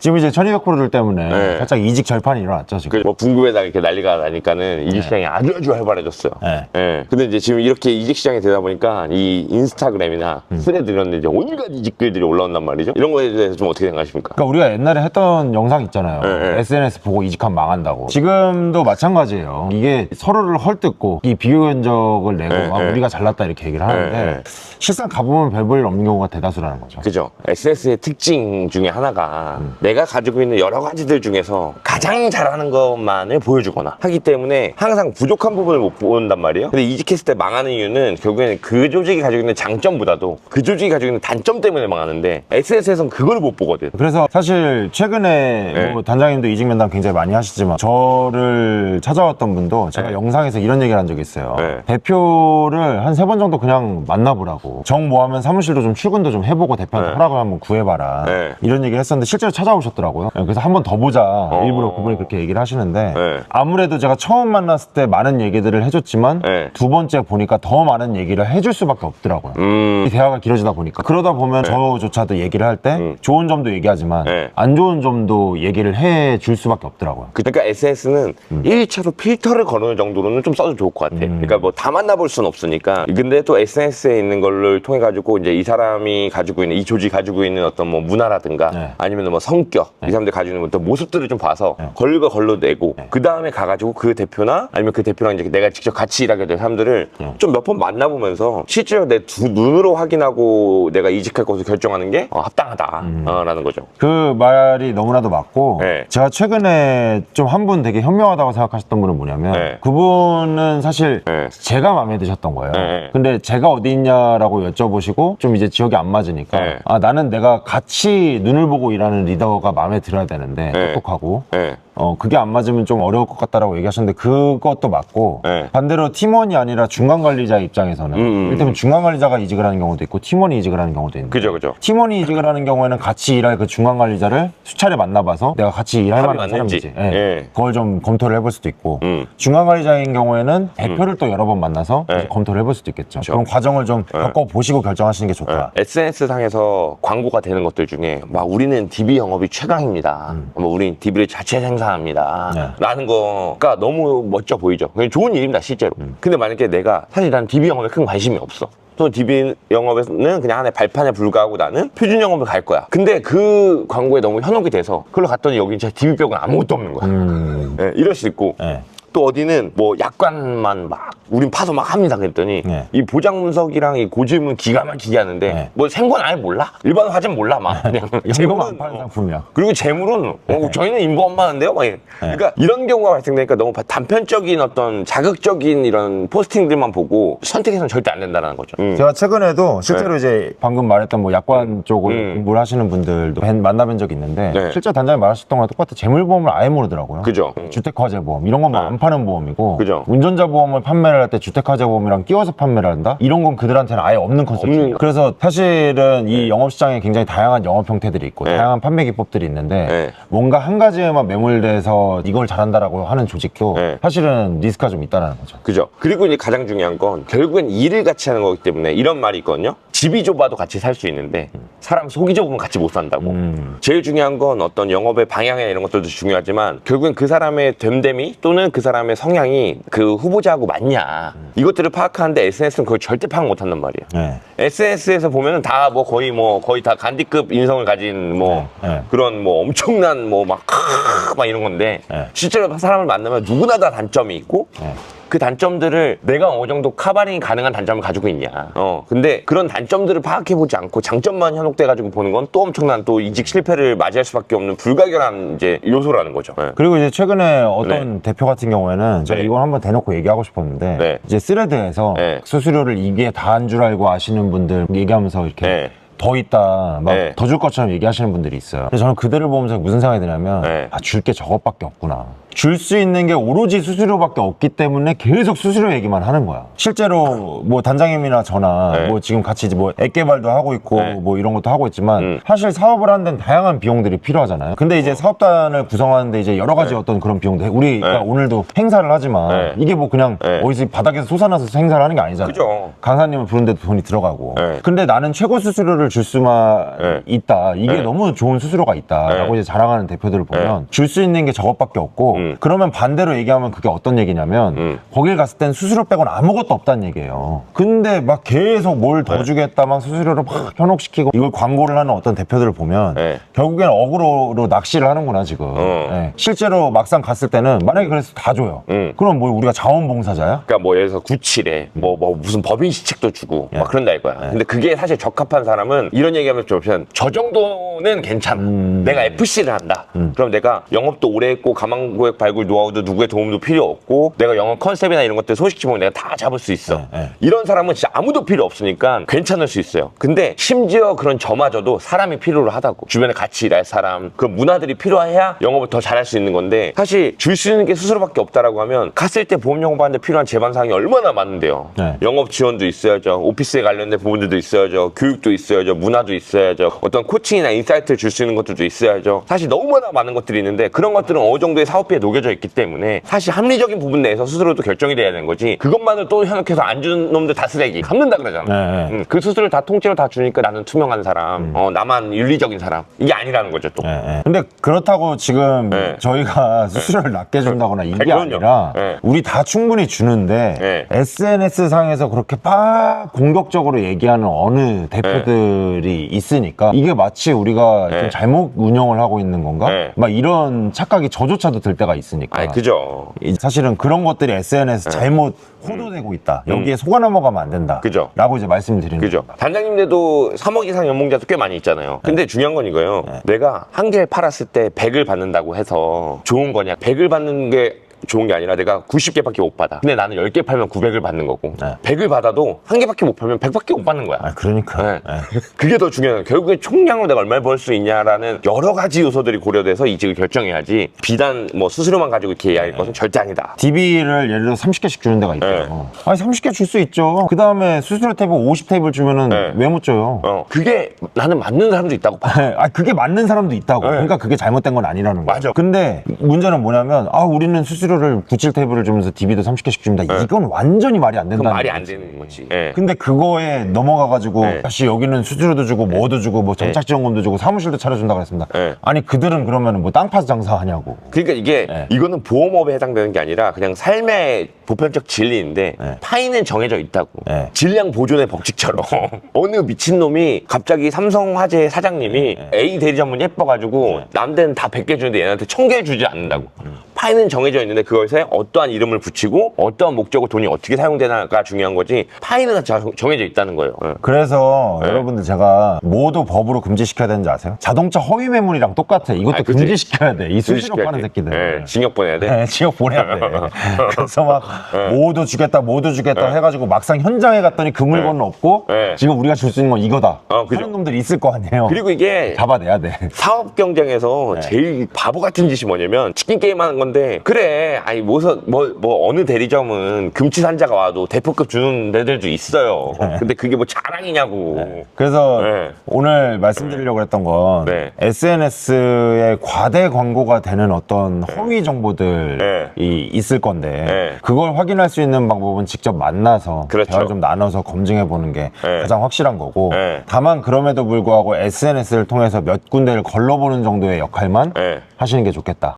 지금 이제 1200%들 때문에 네. 살짝 이직 절판이 일어났죠 지금. 뭐 궁금해다 이렇게 난리가 나니까는 이직 시장이 아주 활발해졌어요. 네. 예. 근데 이제 지금 이렇게 이직 시장이 되다 보니까 이 인스타그램이나 스레드 이런 데 이제 온갖 이직 글들이 올라온단 말이죠. 이런 거에 대해서 좀 어떻게 생각하십니까? 그러니까 우리가 옛날에 했던 영상 있잖아요. 네. SNS 보고 이직하면 망한다고. 지금도 마찬가지예요. 이게 서로를 헐뜯고 이 비교 견적을 내고 네. 우리가 잘났다 이렇게 얘기를 하는데 네. 실상 가보면 별 볼 일 없는 경우가 대다수라는 거죠. 그죠. SNS의 특징 중에 하나가 내가 가지고 있는 여러 가지들 중에서 가장 잘하는 것만을 보여주거나 하기 때문에 항상 부족한 부분을 못 본단 말이에요. 근데 이직했을 때 망하는 이유는 결국에는 그 조직이 가지고 있는 장점보다도 그 조직이 가지고 있는 단점 때문에 망하는데 SNS에서는 그걸 못 보거든. 그래서 사실 최근에 네. 뭐 단장님도 이직 면담 굉장히 많이 하시지만 저를 찾아왔던 분도 제가 네. 영상에서 이런 얘기를 한 적이 있어요. 네. 대표를 한 3번 정도 그냥 만나보라고. 정 모하면 사무실도 좀 출근도 좀 해보고 대표한테 네. 허락을 한번 구해봐라. 네. 이런 얘기를 했었는데 실제로 찾아오셨더라고요. 그래서 한 번 더 보자. 일부러 그분이 그렇게 얘기를 하시는데 네. 아무래도 제가 처음 만났을 때 많은 얘기들을 해줬지만 네. 두 번째 보니까 더 많은 얘기를 해줄 수밖에 없더라고요. 이 대화가 길어지다 보니까 그러다 보면 저조차도 얘기를 할 때 좋은 점도 얘기하지만 네. 안 좋은 점도 얘기를 해줄 수밖에 없더라고요. 그러니까 SNS는 1차로 필터를 거는 정도로는 좀 써도 좋을 것 같아. 그러니까 뭐 다 만나볼 수는 없으니까. 근데 또 SNS에 있는 거를 통해 가지고 이제 이 사람이 가지고 있는 이 조직이 가지고 있는 어떤 뭐 문화라든가 네. 아니면 뭐 성격 이 사람들 가지고 있는 어떤 모습들을 좀 봐서 걸과 걸로 내고 그 다음에 가가지고 그 대표나 아니면 그 대표랑 이제 내가 직접 같이 일하게 될 사람들을 좀 몇 번 만나보면서 실제로 내 두 눈으로 확인하고 내가 이직할 것을 결정하는 게 합당하다라는 거죠. 그 말이 너무나도 맞고 네. 제가 최근에 좀 한 분 되게 현명하다고 생각하셨던 분은 뭐냐면 네. 그분은 사실 네. 제가 마음에 드셨던 거예요. 네. 근데 제가 어디 있냐라고 여쭤보시고 좀 이제 지역이 안 맞으니까 네. 나는 내가 같이 눈을 보고 일하는 리더가 마음에 들어야 되는데 네. 똑똑하고 네. 그게 안 맞으면 좀 어려울 것 같다라고 얘기하셨는데 그것도 맞고 네. 반대로 팀원이 아니라 중간 관리자 입장에서는 이를테면 중간 관리자가 이직을 하는 경우도 있고 팀원이 이직을 하는 경우도 있는데 그죠. 팀원이 이직을 하는 경우에는 같이 일할 그 중간 관리자를 수차례 만나봐서 내가 같이 일할 합이 만한 맞는지. 사람인지 예. 그걸 좀 검토를 해볼 수도 있고 음. 중간 관리자인 경우에는 대표를 또 여러 번 만나서 이제 검토를 해볼 수도 있겠죠. 그런 과정을 좀 겪어보시고 결정하시는 게 좋다. SNS 상에서 광고가 되는 것들 중에 막 우리는 DB 영업이 최강입니다. 뭐 우리는 DB를 자체 생산합니다. 네. 라는 거가 너무 멋져 보이죠. 그게 좋은 일입니다, 실제로. 근데 만약에 내가 사실 난 DB 영업에 큰 관심이 없어. 또 DB 영업에서는 그냥 하나의 발판에 불과하고 나는 표준 영업을 갈 거야. 근데 그 광고에 너무 현혹이 돼서 그걸로 갔더니 여기 진짜 DB 벽은 아무것도 없는 거야. 네, 이럴 수 있고. 네. 또 어디는 뭐 약관만 막 우린 파서 막 합니다 그랬더니 네. 이 보장 분석이랑 이 고질문 기가 막히게 하는데 네. 뭐 생건 아예 몰라. 일반 화재는 몰라 막 그냥 연금 안 파는 상품이야. 그리고 재물은 저희는 인보 안 받는데요 막 그러니까 이런 경우가 발생되니까 너무 단편적인 어떤 자극적인 이런 포스팅들만 보고 선택해서는 절대 안 된다는 거죠. 제가 최근에도 실제로 이제 방금 말했던 뭐 약관 쪽을 공부를 하시는 분들도 만나뵌 적이 있는데 네. 실제 단장이 말하셨던 거랑 똑같아. 재물보험을 아예 모르더라고요. 그죠. 주택화재보험 이런 건 안 파는 보험이고 그죠. 운전자 보험을 판매를 할 때 주택화재보험이랑 끼워서 판매를 한다? 이런 건 그들한테는 아예 없는 컨셉이에요. 그래서 사실은 이 영업시장에 굉장히 다양한 영업 형태들이 있고 다양한 판매 기법들이 있는데 네. 뭔가 한 가지에만 매몰돼서 이걸 잘한다라고 하는 조직도 네. 사실은 리스크가 좀 있다는 거죠. 그죠. 그리고 이제 가장 중요한 건 결국엔 일을 같이 하는 거기 때문에 이런 말이 있거든요. 집이 좁아도 같이 살 수 있는데 사람 속이 좁으면 같이 못 산다고. 제일 중요한 건 어떤 영업의 방향이나 이런 것들도 중요하지만 결국엔 그 사람의 됨됨이 또는 그 사람의 성향이 그 후보자하고 맞냐 이것들을 파악하는데 SNS는 그걸 절대 파악 못 한단 말이에요. 네. SNS에서 보면은 다 거의 다 간디급 인성을 가진 네. 그런 엄청난 막 이런 건데 실제로 사람을 만나면 누구나 다 단점이 있고 그 단점들을 내가 어느 정도 카바링이 가능한 단점을 가지고 있냐. 근데 그런 단점들을 파악해보지 않고 장점만 현혹돼가지고 보는 건 또 엄청난 또 이직 실패를 맞이할 수밖에 없는 불가결한 이제 요소라는 거죠. 그리고 이제 최근에 어떤 대표 같은 경우에는 제가 네. 이걸 한번 대놓고 얘기하고 싶었는데 네. 이제 스레드에서 네. 수수료를 이게 다한 줄 알고 아시는 분들 얘기하면서 이렇게 네. 더 있다 막 더 줄 네. 것처럼 얘기하시는 분들이 있어요. 근데 저는 그들을 보면서 무슨 생각이 드냐면 네. 줄 게 저것밖에 없구나. 줄 수 있는 게 오로지 수수료밖에 없기 때문에 계속 수수료 얘기만 하는 거야. 실제로 뭐 단장님이나 저나 네. 뭐 지금 같이 뭐 앱 개발도 하고 있고 네. 뭐 이런 것도 하고 있지만 사실 사업을 하는 데는 다양한 비용들이 필요하잖아요. 근데 이제 사업단을 구성하는데 이제 여러 가지 어떤 그런 비용도 우리가 오늘도 행사를 하지만 이게 뭐 그냥 어디서 바닥에서 솟아나서 행사를 하는 게 아니잖아요. 그죠. 강사님을 부르는데도 돈이 들어가고. 네. 근데 나는 최고 수수료를 줄 수만 있다. 이게 너무 좋은 수수료가 있다라고 이제 자랑하는 대표들을 보면 줄 수 있는 게 저것밖에 없고 그러면 반대로 얘기하면 그게 어떤 얘기냐면 거길 갔을 땐 수수료 빼고는 아무것도 없다는 얘기예요. 근데 막 계속 뭘 더 주겠다 막 수수료를 막 현혹시키고 이걸 광고를 하는 어떤 대표들을 보면 결국에는 억울로 낚시를 하는구나 지금. 실제로 막상 갔을 때는 만약에 그래서 다 줘요. 그럼 뭐 우리가 자원봉사자야? 그러니까 뭐 예를 들어서 구칠에 뭐 무슨 법인 시책도 주고 막 그런다 이거야. 근데 그게 사실 적합한 사람은 이런 얘기하면 좀 저 정도는 괜찮아. 내가 FC를 한다. 그럼 내가 영업도 오래 했고 가망고액 발굴 노하우도 누구의 도움도 필요 없고 내가 영업 컨셉이나 이런 것들 소식지 보면 내가 다 잡을 수 있어. 이런 사람은 진짜 아무도 필요 없으니까 괜찮을 수 있어요. 근데 심지어 그런 저마저도 사람이 필요로 하다고. 주변에 같이 일할 사람, 그 문화들이 필요해야 영업을 더 잘할 수 있는 건데 사실 줄 수 있는 게 수수료밖에 없다라고 하면 갔을 때 보험 영업하는데 필요한 제반 사항이 얼마나 많은데요. 영업 지원도 있어야죠. 오피스에 관련된 부분들도 있어야죠. 교육도 있어야죠. 문화도 있어야죠. 어떤 코칭이나 인사이트를 줄 수 있는 것들도 있어야죠. 사실 너무나 많은 것들이 있는데 그런 것들은 어느 정도의 사업비에 녹여져 있기 때문에 사실 합리적인 부분 내에서 수수료도 결정이 돼야 되는 거지. 그것만을 또 현혹해서 안 주는 놈들 다 쓰레기 갚는다 그러잖아. 그 수수료를 다 통째로 다 주니까 나는 투명한 사람, 나만 윤리적인 사람, 이게 아니라는 거죠 또. 근데 그렇다고 지금 저희가 수수료를 낮게 준다거나 이게 그럼요. 아니라 우리 다 충분히 주는데 SNS 상에서 그렇게 막 공격적으로 얘기하는 어느 대표들이 있으니까 이게 마치 우리가 좀 잘못 운영을 하고 있는 건가? 막 이런 착각이 저조차도 들 때가 있으니까. 아니 그죠. 사실은 그런 것들이 SNS 잘못 호도되고 있다. 여기에 속아 넘어가면 안 된다. 그죠. 라고 이제 말씀드리는 그죠. 겁니다. 단장님들도 3억 이상 연봉자도 꽤 많이 있잖아요. 근데 중요한 건 이거예요. 내가 한 개를 팔았을 때 100을 받는다고 해서 좋은 거냐. 100을 받는 게 좋은 게 아니라 내가 90개밖에 못 받아. 근데 나는 10개 팔면 900을 받는 거고 100을 받아도 한 개밖에 못 팔면 100밖에 못 받는 거야. 그러니까. 그게 더 중요해요. 결국에 총량으로 내가 얼마를 벌 수 있냐라는 여러 가지 요소들이 고려돼서 이직을 결정해야지 비단 뭐 수수료만 가지고 이렇게 이야기할 것은 절대 아니다. DB를 예를 들어 30개씩 주는 데가 있대요. 아니 30개 줄 수 있죠. 그 다음에 수수료 테이블 50테이블 주면은 왜 못 줘요? 그게 나는 맞는 사람도 있다고 봐. 아 그게 맞는 사람도 있다고. 그러니까 그게 잘못된 건 아니라는 거야. 맞아. 근데 문제는 뭐냐면 우리는 수수료를 97 테이블을 주면서 DB도 30개씩 줍니다. 이건 완전히 말이 안 된다는 그건 말이 거지. 안 되는 거지. 근데 그거에 넘어가가지고 다시 여기는 수수료도 주고 뭐도 주고 뭐 정착지원금도 주고 사무실도 차려준다 그랬습니다. 아니 그들은 그러면 뭐 땅 파서 장사하냐고. 그러니까 이게 이거는 보험업에 해당되는 게 아니라 그냥 삶의 보편적 진리인데 파이는 정해져 있다고. 질량 보존의 법칙처럼 어느 미친놈이 갑자기 삼성화재 사장님이 A 대리 전문 예뻐가지고 남들은 다 100개 주는데 얘한테 1000개 주지 않는다고. 파이는 정해져 있는데 그것에 어떠한 이름을 붙이고 어떠한 목적으로 돈이 어떻게 사용되나가 중요한 거지 파이는 다 정해져 있다는 거예요. 그래서 여러분들 제가 뭐도 법으로 금지시켜야 되는지 아세요? 자동차 허위 매물이랑 똑같아. 이것도 그치. 금지시켜야 돼. 이 수수료 파는 새끼들. 징역 보내야 돼. 지역 보내야 돼. 그래서 막 뭐도 주겠다 해가지고 막상 현장에 갔더니 그 물건은 없고 지금 우리가 줄 수 있는 건 이거다 그죠. 하는 놈들이 있을 거 아니에요. 그리고 이게 잡아내야 돼. 사업 경쟁에서 제일 바보 같은 짓이 뭐냐면 치킨 게임 하는 건데 그래 아니 뭐 어느 대리점은 금치산자가 와도 대표급 주는 데들도 있어요. 근데 그게 뭐 자랑이냐고. 그래서 오늘 말씀드리려고 했던 건 SNS에 과대 광고가 되는 어떤 허위 정보들이 있을 건데 그걸 확인할 수 있는 방법은 직접 만나서 그렇죠. 대화를 좀 나눠서 검증해 보는 게 가장 확실한 거고 다만 그럼에도 불구하고 SNS를 통해서 몇 군데를 걸러보는 정도의 역할만 하시는 게 좋겠다.